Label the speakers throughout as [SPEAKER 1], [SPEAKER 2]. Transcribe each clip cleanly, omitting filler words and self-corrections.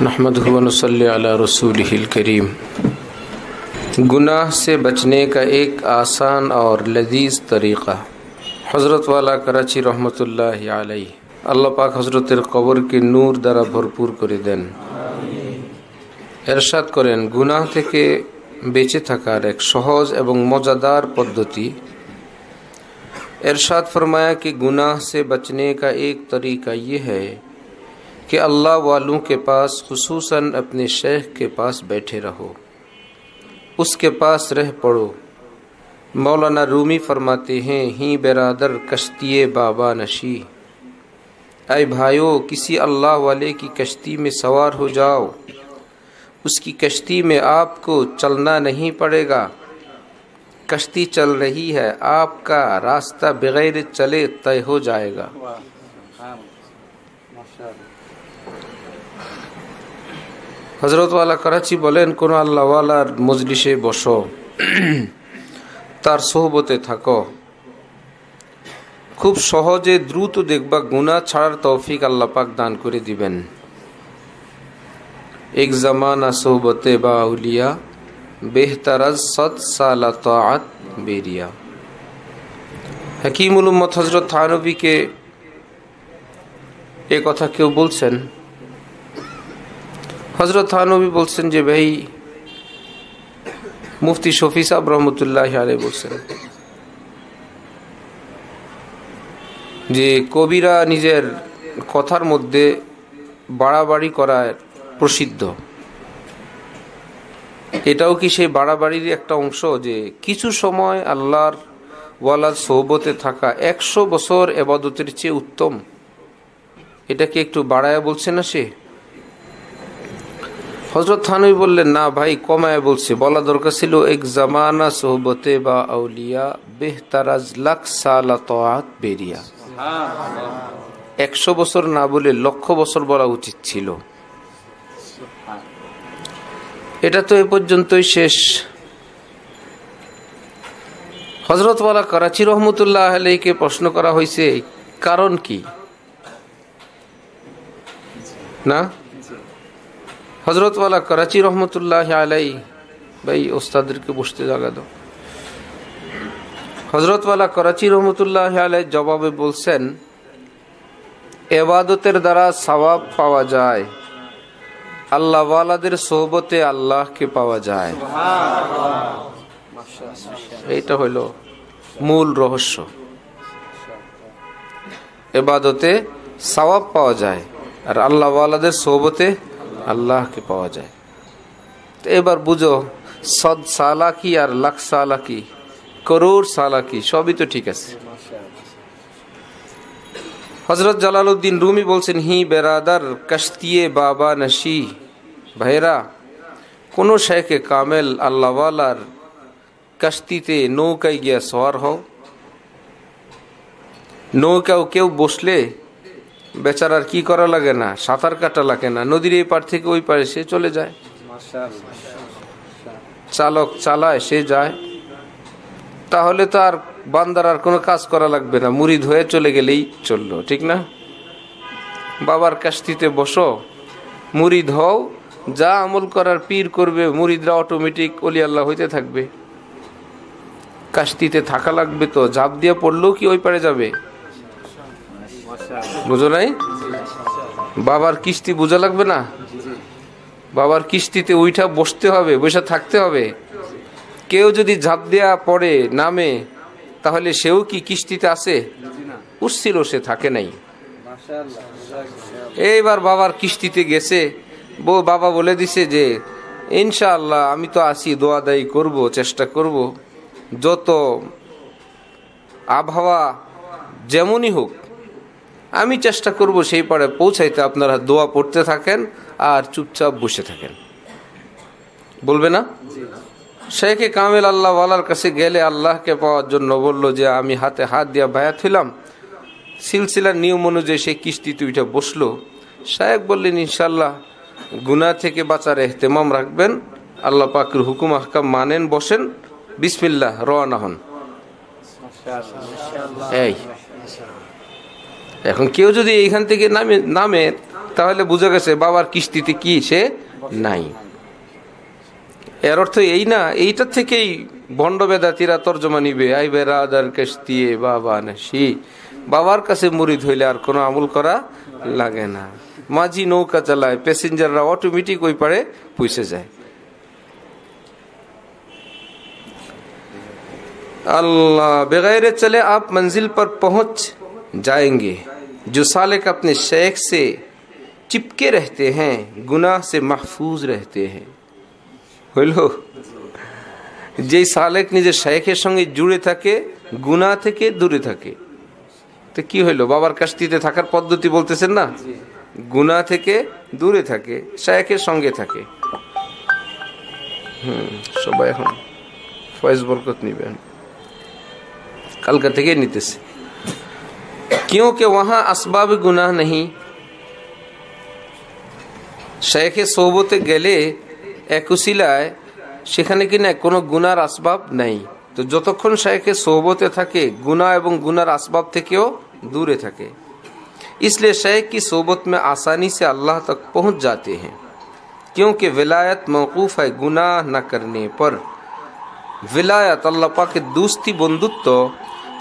[SPEAKER 1] नहमदुहु व नसल्ली अला रसूलिहिल करीम। गुनाह से बचने का एक आसान और लजीज तरीक़ा। हज़रत वाला कराची रहमतुल्लाहि अलैहि अल्लाह पाक हज़रतेर कबर के नूर द्वारा भरपूर करे देन। एरशाद करें, गुनाह থেকে বেঁচে থাকার एक सहज एवं मज़ेदार पद्धति। इरशाद फरमाया कि गुनाह से बचने का एक तरीका ये है कि अल्लाह वालों के पास खुसूसन अपने शेख के पास बैठे रहो, उसके पास रह पड़ो। मौलाना रूमी फरमाते हैं, ही बेरादर कश्ती बाबा नशी, ऐ भाइयों किसी अल्लाह वाले की कश्ती में सवार हो जाओ, उसकी कश्ती में आपको चलना नहीं पड़ेगा। कश्ती चल रही है, आपका रास्ता बगैर चले तय हो जाएगा। हजरत वाला कराची बोलें, कोनो आल्लाह वालार मजलिसे बसो, तार सोहबते थाको, खूब सहजे द्रुत देखबा गुनाह छाड़ार तौफिक अल्लाह पाक दान करे दिबेन। एक जमाना सोहबते बाउलिया बेहतर सत साला ताअत बेरिया। हकीमुल उम्मत हजरत थानवी के एक कथा क्यों बोलছেন, हजरत थानवी बोलছেন যে भाई मुफ्ती शफी साहब रहमतुल्लाहि अलैहि बोलছেন যে কবিরা নিজের কথার মধ্যে বাড়াবাড়ি করায় প্রসিদ্ধ। এটাও কি সেই বাড়াবাড়ির একটা অংশ যে কিছু সময় আল্লাহর ওয়ালার সোহবতে থাকা 100 বছর ইবাদতের চেয়ে উত্তম? এটাকে একটু বাড়ায়া বলছে না সে? হযরত থানভী বললেন, না ভাই, কমায় বলছে। বলা দরকার ছিল এক জামানা সোহবতে বা আউলিয়া বেহতার আজ লাখ সালা তাআত বেরিয়া। 100 বছর না বলে লক্ষ বছর বলা উচিত ছিল। এটা তো এ পর্যন্তই শেষ। হযরত ওয়ালা করাচি রহমতুল্লাহ আলাইহিকে প্রশ্ন করা হয়েছে, কারণ কি না? হযরত ওয়ালা করাচি রহমতুল্লাহ আলাইহি, ভাই ওস্তাদদেরকে বসতে জায়গা দাও। হযরত ওয়ালা করাচি রহমতুল্লাহ আলাইহি জবাবে বলছেন, ইবাদতের দ্বারা সওয়াব পাওয়া যায়, আল্লাহ ওয়ালাদের সোহবতে আল্লাহকে পাওয়া যায়। এইটা হলো মূল রহস্য। ইবাদতে সওয়াব পাওয়া যায় আর আল্লাহ ওয়ালাদের সোহবতে আল্লাহকে পাওয়া যায়। তো এবার বুঝো, 100 সালা কি আর লাখ সালা কি, করোড় সালা কি, সবই তো ঠিক আছে। হযরত জালালউদ্দিন রুমি বলছেন, হি বেরাদার কশ্তিয়ে বাবা নশি, ভাইরা কোন শেখে কামেল আল্লাহ ওয়ালার কশ্তিতে নৌকায় গিয়া সওয়ার হও। নৌকাও কেউ বসলে বেচারার কি করা লাগে না, সাঁতার কাটা লাগে না, নদীর এই পার থেকে ওই পারে সে চলে যায়। চালক চালায়, সে যায়। তাহলে তো আর বান্দার আর কোনো কাজ করা লাগবে না, মুরিদ হয়ে চলে গেলেই চললো, ঠিক না? বাবার কাস্তিতে বসো, মুরিদ হও, যা আমল করার পীর করবে, মুরিদরা অটোমেটিক ওলি আল্লাহ হইতে থাকবে। কাস্তিতে থাকা লাগবে তো, ঝাঁপ দিয়ে পড়লেও কি ওই পারে যাবে? বুঝো নাই? বাবার কিস্তি বোঝা লাগবে না? বাবার কিস্তিতে উইঠা বসতে হবে, বসে থাকতে হবে। কেউ যদি ঝাঁপ দেয়া পড়ে নামে, তাহলে সেও কি কিস্তিতে আছে? উঠছিল, সে থাকে নাই। এইবার বাবার কিস্তিতে গেছে, বাবা বলে দিছে যে ইনশাআল্লাহ আমি তো আছি, দোয়া দায়ী করব, চেষ্টা করব, যত আবহাওয়া যেমনই হোক আমি চেষ্টা করব সেই পারে পৌঁছাইতে। আপনারা দোয়া পড়তে থাকেন আর চুপচাপ বসে থাকেন, বলবে না? শেখে কামেল আল্লাহ ওয়ালার কাছে গেলে আল্লাহকে পাওয়ার জন্য বলল যে আমি হাতে হাত দিয়া বায়াত হইলাম। সিলসিলার নিয়ম অনুযায়ী সেই কিস্তিতে উঠে বসলো। শেখ বললেন, ইনশাল্লাহ গুনাহ থেকে বাঁচার ইহতেমাম রাখবেন, আল্লাহ পাকের হুকুম আহকাম মানেন, বসেন, বিসমিল্লাহ, রওনা হন। এই এখন কেউ যদি এইখান থেকে নামে তাহলে বুঝে গেছে বাবার কিস্তিতে কি সে নাই। এর অর্থ এই না, এইটার থেকেই ভণ্ড বেদাতিরা তর্জমা নিবে, আই বেরাদার কিস্তিয়ে বাবা নাসি, বাবার কাছে মুরিদ হইলে আর কোনো আমল করা লাগে না। মাঝি নৌকা চালায়, প্যাসেঞ্জাররা অটোমেটিক ওই পারে পৌঁছে যায়। अल्लाह बगैर चले आप मंजिल पर पहुंच जाएंगे। जो सालिक अपने शेख से चिपके रहते हैं गुनाह से महफूज रहते हैं। হইলো, যে সালেক নিজের শেখের সঙ্গে জুড়ে থাকে গুনাহ থেকে দূরে থাকে, তো কি হইলো? বাবার কাস্তিতে থাকার পদ্ধতি বলতেছেন না, গুনাহ থেকে দূরে থাকে, শেখের সঙ্গে থাকে। সবাই এখন ফয়েজ বরকত নিবেন, কালকা থেকে নিতেছে। क्योंकि वहां असबाब गुनाह नहीं। শেখে সোহবতে গেলে এক উসিলায় সেখানে কি না কোনো গুনার আসবাব নাই। তো যতক্ষণ শেখে সোহবতে থাকে गुनाह এবং गुनार আসবাব থেকেও दूरे থাকে। इसलिए शेख की सोहबत में आसानी से अल्लाह तक पहुंच जाते हैं, क्योंकि विलायत मौकूफ है गुनाह न करने पर। विलायत अल्लाह पाकेर दोस्ती बंधुत्व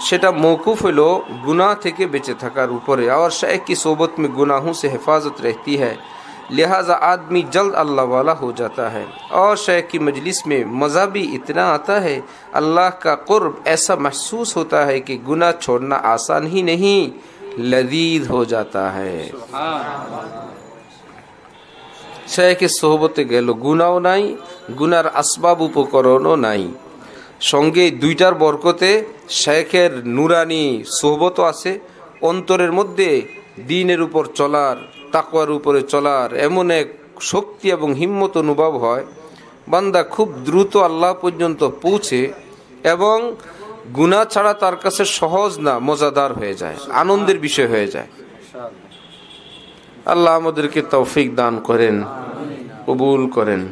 [SPEAKER 1] সেটা মৌকুফ হলো गुनाह থেকে বেঁচে থাকার উপরে। और शेख की सोहबत में गुनाहों से हिफाजत रहती है, लिहाजा आदमी जल्द अल्लाह वाला हो जाता है। और शेख की मजलिस में मज़ा भी इतना आता है, अल्लाह का कुर्ब ऐसा महसूस होता है कि गुनाह छोड़ना आसान ही नहीं लजीज हो जाता है। शेख सोहबते গেল, গুনাহও নাই, গুনার আসবাব উপকরণও নাই, সঙ্গে দুইটার বরকতে শেখের নুরানি সোহবত আছে। অন্তরের মধ্যে দ্বীনের উপর চলার, তাকওয়ার উপরে চলার এমন এক শক্তি এবং হিম্মত অনুভব হয়, বান্দা খুব দ্রুত আল্লাহ পর্যন্ত পৌঁছে এবং গুনাহ ছাড়া তার কাছে সহজ না, মজাদার হয়ে যায়, আনন্দের বিষয় হয়ে যায়। আল্লাহ আমাদেরকে তৌফিক দান করেন, কবুল করেন।